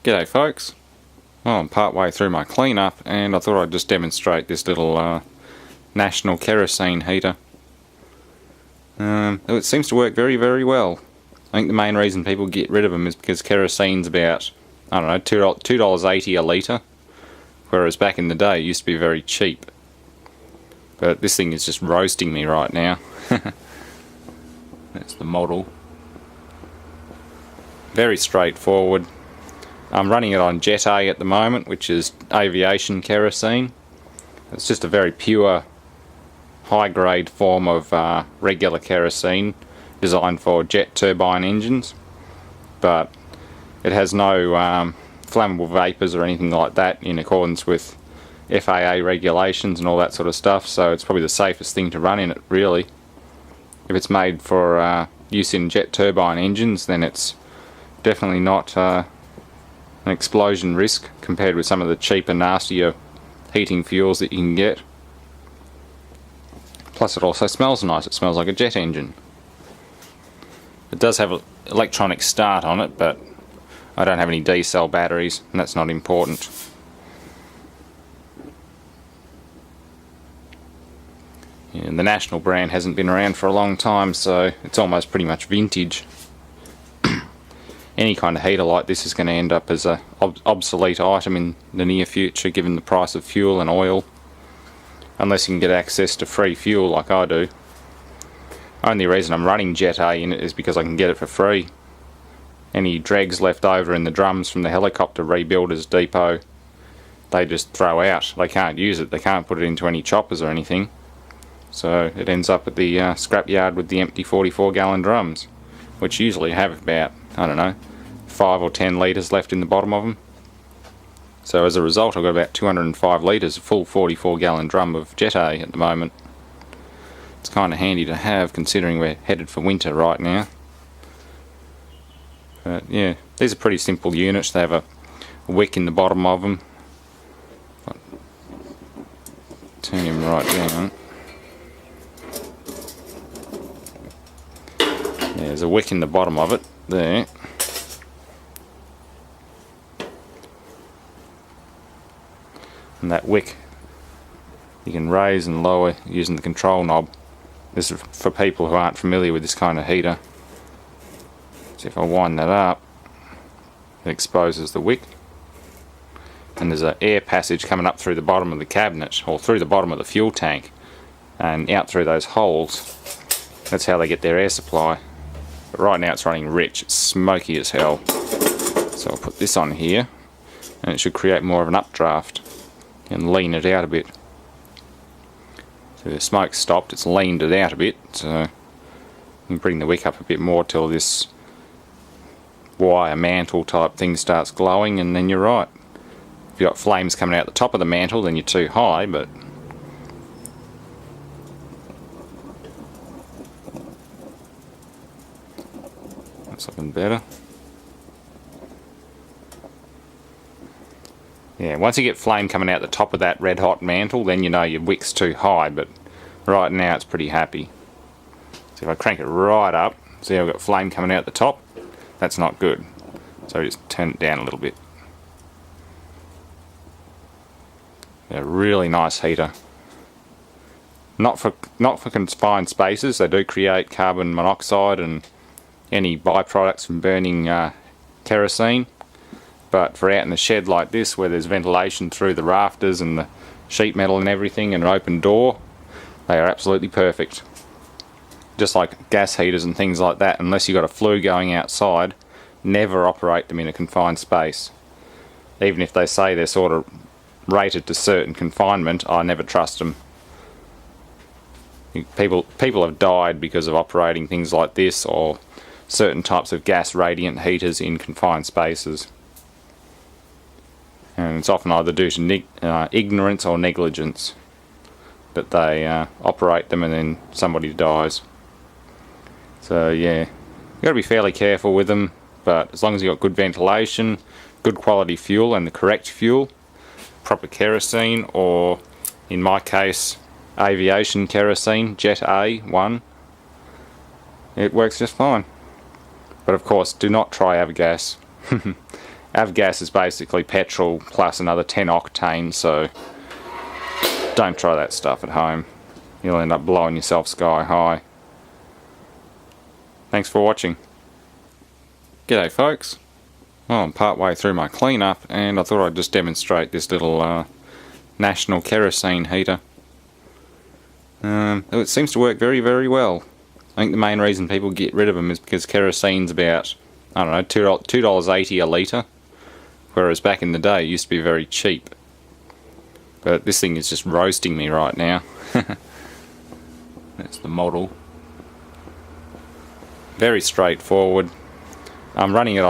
G'day folks. Well, I'm part way through my cleanup and I thought I'd just demonstrate this little national kerosene heater. It seems to work very, very well. I think the main reason people get rid of them is because kerosene's about, I don't know, $2.80 a litre, whereas back in the day it used to be very cheap. But this thing is just roasting me right now. That's the model. Very straightforward. I'm running it on Jet A at the moment, which is aviation kerosene. It's just a very pure, high-grade form of regular kerosene designed for jet turbine engines, but it has no flammable vapours or anything like that in accordance with FAA regulations and all that sort of stuff, so it's probably the safest thing to run in it, really. If it's made for use in jet turbine engines, then it's definitely not an explosion risk compared with some of the cheaper, nastier heating fuels that you can get. Plus it also smells nice. It smells like a jet engine. It does have an electronic start on it, but I don't have any D-cell batteries, and that's not important. Yeah, the national brand hasn't been around for a long time, so it's almost pretty much vintage. Any kind of heater like this is going to end up as an obsolete item in the near future, given the price of fuel and oil, unless you can get access to free fuel like I do. Only reason I'm running Jet A in it is because I can get it for free. Any dregs left over in the drums from the helicopter rebuilders depot, they just throw out. They can't use it, they can't put it into any choppers or anything, so it ends up at the scrapyard with the empty 44-gallon drums, which usually have about, I don't know, 5 or 10 litres left in the bottom of them. So as a result I've got about 205 litres, a full 44-gallon drum of Jet A at the moment. It's kind of handy to have considering we're headed for winter right now. But yeah, these are pretty simple units. They have a wick in the bottom of them. Turn him right down. Yeah, there's a wick in the bottom of it there. And that wick you can raise and lower using the control knob. This is for people who aren't familiar with this kind of heater. So if I wind that up, it exposes the wick, and there's an air passage coming up through the bottom of the cabinet, or through the bottom of the fuel tank, and out through those holes. That's how they get their air supply. But right now it's running rich, it's smoky as hell. So I'll put this on here, and it should create more of an updraft and lean it out a bit. So the smoke's stopped, it's leaned it out a bit, so you can bring the wick up a bit more till this wire mantle type thing starts glowing, and then you're right. If you've got flames coming out the top of the mantle, then you're too high, but that's looking better. Yeah, once you get flame coming out the top of that red hot mantle, then you know your wick's too high, but right now it's pretty happy. So if I crank it right up, see how I've got flame coming out the top? That's not good. So just turn it down a little bit. A really nice heater. Not for confined spaces. They do create carbon monoxide and any byproducts from burning kerosene. But for out in the shed like this, where there's ventilation through the rafters and the sheet metal and everything, and an open door, they are absolutely perfect. Just like gas heaters and things like that, unless you've got a flue going outside, never operate them in a confined space. Even if they say they're sort of rated to certain confinement, I never trust them. People have died because of operating things like this or certain types of gas radiant heaters in confined spaces. And it's often either due to ignorance or negligence that they operate them and then somebody dies. So yeah, you've got to be fairly careful with them, but as long as you've got good ventilation, good quality fuel and the correct fuel, proper kerosene, or in my case aviation kerosene, Jet A1, it works just fine. But of course, do not try avgas. Avgas is basically petrol plus another 10 octane, so don't try that stuff at home. You'll end up blowing yourself sky high. Thanks for watching. G'day folks. Well, I'm part way through my cleanup and I thought I'd just demonstrate this little National kerosene heater. It seems to work very, very well. I think the main reason people get rid of them is because kerosene's about, I don't know, $2.80 a litre, whereas back in the day it used to be very cheap. But this thing is just roasting me right now. That's the model. Very straightforward. I'm running it on